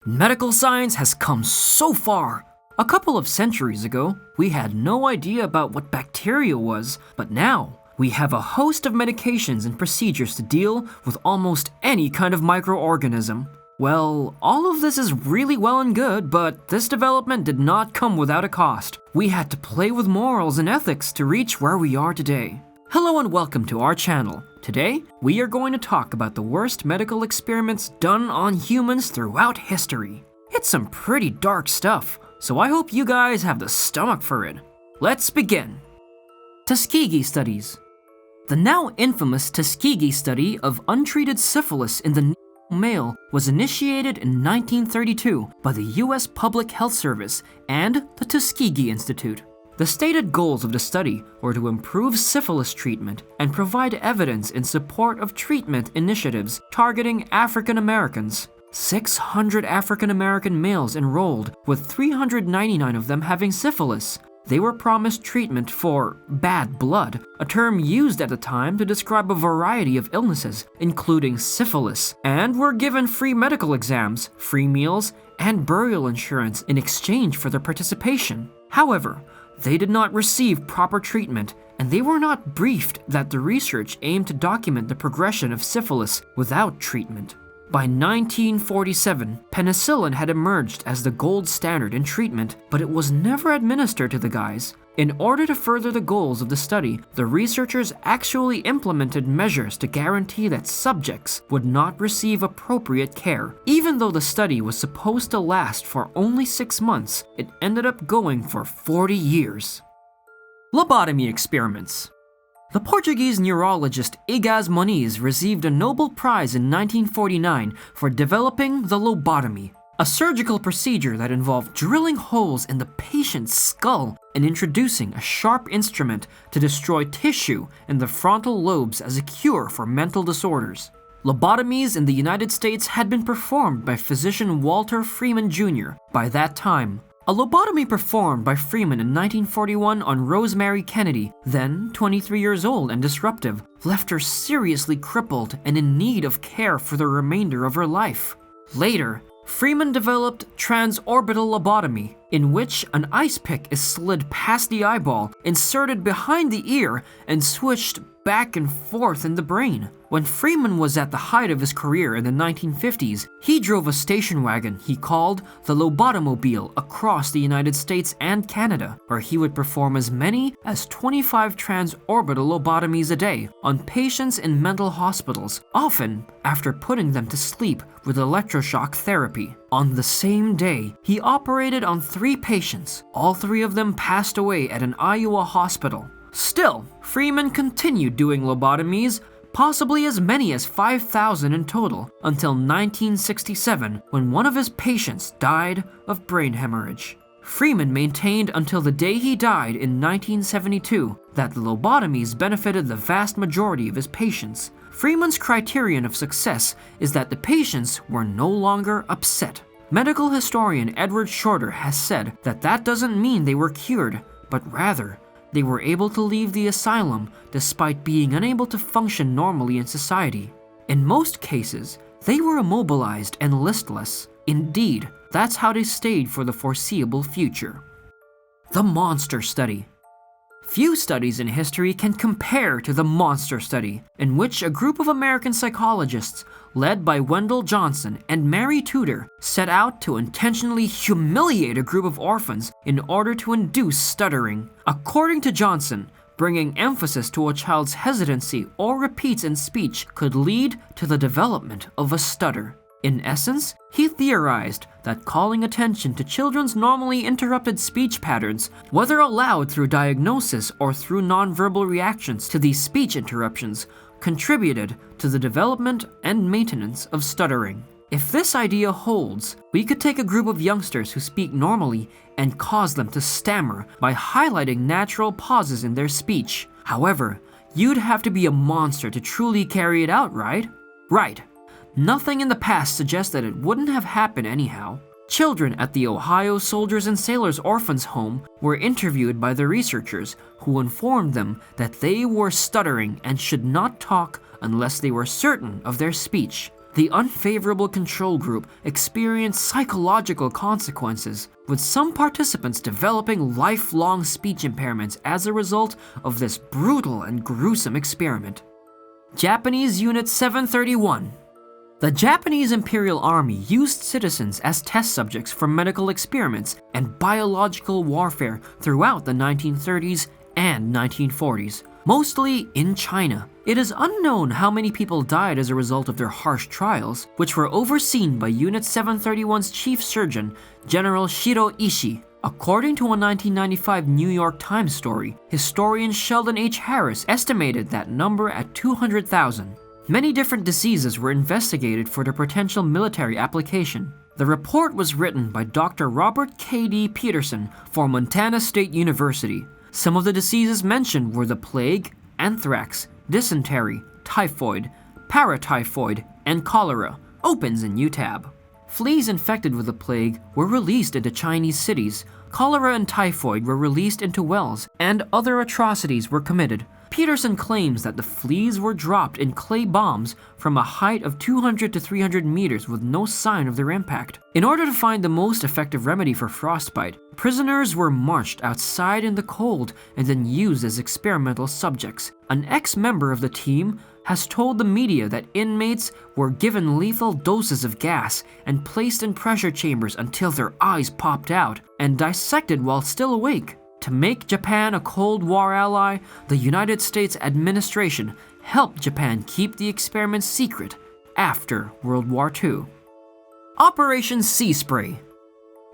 Medical science has come so far. A couple of centuries ago, we had no idea about what bacteria was, but now we have a host of medications and procedures to deal with almost any kind of microorganism. Well, all of this is really well and good, but this development did not come without a cost. We had to play with morals and ethics to reach where we are today. Hello and welcome to our channel. Today, we are going to talk about the worst medical experiments done on humans throughout history. It's some pretty dark stuff, so I hope you guys have the stomach for it. Let's begin. Tuskegee Studies. The now infamous Tuskegee study of untreated syphilis in the male was initiated in 1932 by the U.S. Public Health Service and the Tuskegee Institute. The stated goals of the study were to improve syphilis treatment and provide evidence in support of treatment initiatives targeting African Americans. 600 African American males enrolled, with 399 of them having syphilis. They were promised treatment for bad blood, a term used at the time to describe a variety of illnesses, including syphilis, and were given free medical exams, free meals, and burial insurance in exchange for their participation. However, they did not receive proper treatment, and they were not briefed that the research aimed to document the progression of syphilis without treatment. By 1947, penicillin had emerged as the gold standard in treatment, but it was never administered to the guys. In order to further the goals of the study, the researchers actually implemented measures to guarantee that subjects would not receive appropriate care. Even though the study was supposed to last for only 6 months, it ended up going for 40 years. Lobotomy Experiments. The Portuguese neurologist Egas Moniz received a Nobel Prize in 1949 for developing the lobotomy, a surgical procedure that involved drilling holes in the patient's skull and introducing a sharp instrument to destroy tissue in the frontal lobes as a cure for mental disorders. Lobotomies in the United States had been performed by physician Walter Freeman Jr. By that time, a lobotomy performed by Freeman in 1941 on Rosemary Kennedy, then 23 years old and disruptive, left her seriously crippled and in need of care for the remainder of her life. Later, Freeman developed transorbital lobotomy, in which an ice pick is slid past the eyeball, inserted behind the ear, and switched back and forth in the brain. When Freeman was at the height of his career in the 1950s, he drove a station wagon he called the Lobotomobile across the United States and Canada, where he would perform as many as 25 transorbital lobotomies a day on patients in mental hospitals, often after putting them to sleep with electroshock therapy. On the same day, he operated on 3 patients. All 3 of them passed away at an Iowa hospital. Still, Freeman continued doing lobotomies, possibly as many as 5,000 in total, until 1967, when one of his patients died of brain hemorrhage. Freeman maintained until the day he died in 1972 that the lobotomies benefited the vast majority of his patients. Freeman's criterion of success is that the patients were no longer upset. Medical historian Edward Shorter has said that that doesn't mean they were cured, but rather, they were able to leave the asylum despite being unable to function normally in society. In most cases, they were immobilized and listless. Indeed, that's how they stayed for the foreseeable future. The Monster Study. Few studies in history can compare to the Monster Study, in which a group of American psychologists, led by Wendell Johnson and Mary Tudor, set out to intentionally humiliate a group of orphans in order to induce stuttering. According to Johnson, bringing emphasis to a child's hesitancy or repeats in speech could lead to the development of a stutter. In essence, he theorized that calling attention to children's normally interrupted speech patterns, whether allowed through diagnosis or through nonverbal reactions to these speech interruptions, contributed to the development and maintenance of stuttering. If this idea holds, we could take a group of youngsters who speak normally and cause them to stammer by highlighting natural pauses in their speech. However, you'd have to be a monster to truly carry it out, right? Right. Nothing in the past suggests that it wouldn't have happened anyhow. Children at the Ohio Soldiers and Sailors Orphans Home were interviewed by the researchers, who informed them that they were stuttering and should not talk unless they were certain of their speech. the unfavorable control group experienced psychological consequences, with some participants developing lifelong speech impairments as a result of this brutal and gruesome experiment. Japanese Unit 731. The Japanese Imperial Army used citizens as test subjects for medical experiments and biological warfare throughout the 1930s and 1940s, mostly in China. It is unknown how many people died as a result of their harsh trials, which were overseen by Unit 731's chief surgeon, General Shiro Ishii. According to a 1995 New York Times story, historian Sheldon H. Harris estimated that number at 200,000. Many different diseases were investigated for their potential military application. The report was written by Dr. Robert K.D. Peterson for Montana State University. Some of the diseases mentioned were the plague, anthrax, dysentery, typhoid, paratyphoid, and cholera. Opens in UTAB. Fleas infected with the plague were released into Chinese cities. Cholera and typhoid were released into wells, and other atrocities were committed. Peterson claims that the fleas were dropped in clay bombs from a height of 200 to 300 meters with no sign of their impact. In order to find the most effective remedy for frostbite, prisoners were marched outside in the cold and then used as experimental subjects. An ex-member of the team has told the media that inmates were given lethal doses of gas and placed in pressure chambers until their eyes popped out and dissected while still awake. To make Japan a Cold War ally, the United States administration helped Japan keep the experiment secret after World War II. Operation Sea Spray.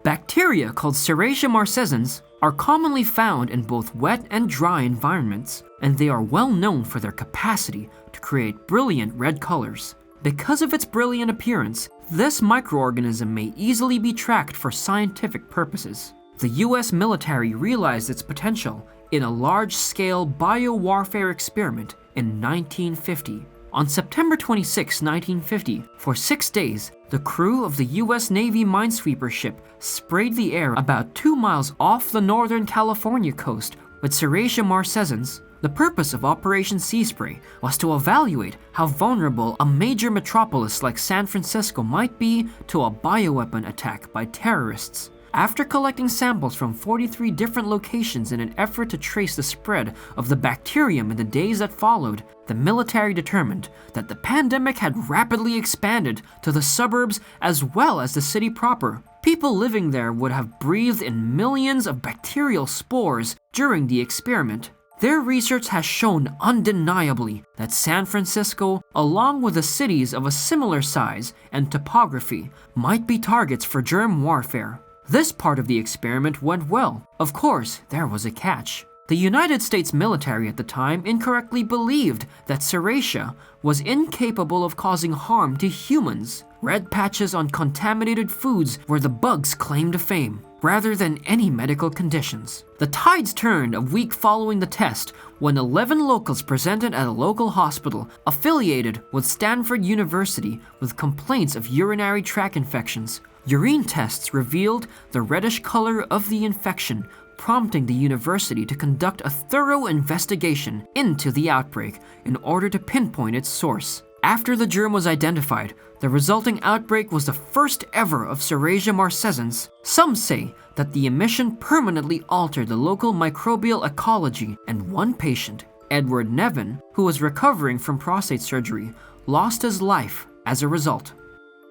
Bacteria called Serratia marcescens are commonly found in both wet and dry environments, and they are well known for their capacity to create brilliant red colors. Because of its brilliant appearance, this microorganism may easily be tracked for scientific purposes. The US military realized its potential in a large-scale biowarfare experiment in 1950. On September 26, 1950, for 6 days, the crew of the US Navy minesweeper ship sprayed the air about 2 miles off the northern California coast with Serratia marcescens. The purpose of Operation Sea Spray was to evaluate how vulnerable a major metropolis like San Francisco might be to a bioweapon attack by terrorists. After collecting samples from 43 different locations in an effort to trace the spread of the bacterium in the days that followed, the military determined that the pandemic had rapidly expanded to the suburbs as well as the city proper. People living there would have breathed in millions of bacterial spores during the experiment. Their research has shown undeniably that San Francisco, along with the cities of a similar size and topography, might be targets for germ warfare. This part of the experiment went well. Of course, there was a catch. The United States military at the time incorrectly believed that Serratia was incapable of causing harm to humans. Red patches on contaminated foods were the bug's claim to fame, rather than any medical conditions. The tides turned a week following the test when 11 locals presented at a local hospital affiliated with Stanford University with complaints of urinary tract infections. Urine tests revealed the reddish color of the infection, prompting the university to conduct a thorough investigation into the outbreak in order to pinpoint its source. After the germ was identified, the resulting outbreak was the first ever of Serratia marcescens. Some say that the emission permanently altered the local microbial ecology, and one patient, Edward Nevin, who was recovering from prostate surgery, lost his life as a result.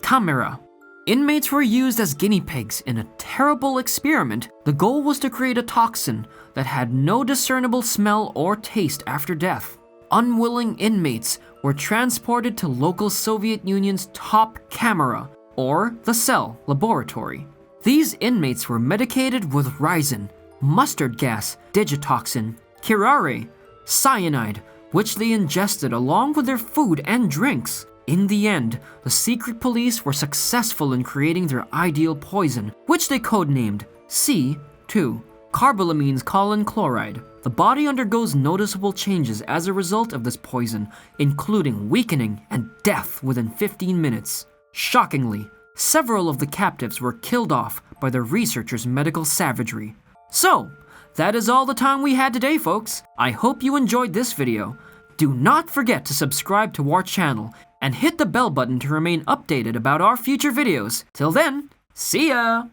Camera. Inmates were used as guinea pigs in a terrible experiment. The goal was to create a toxin that had no discernible smell or taste after death. Unwilling inmates were transported to local Soviet Union's top camera, or the cell laboratory. These inmates were medicated with ricin, mustard gas, digitoxin, curare, cyanide, which they ingested along with their food and drinks. In the end, the secret police were successful in creating their ideal poison, which they codenamed C2, carbolamines choline chloride. The body undergoes noticeable changes as a result of this poison, including weakening and death within 15 minutes. Shockingly, several of the captives were killed off by the researchers' medical savagery. So, that is all the time we had today, folks. I hope you enjoyed this video. Do not forget to subscribe to our channel and hit the bell button to remain updated about our future videos. Till then, see ya!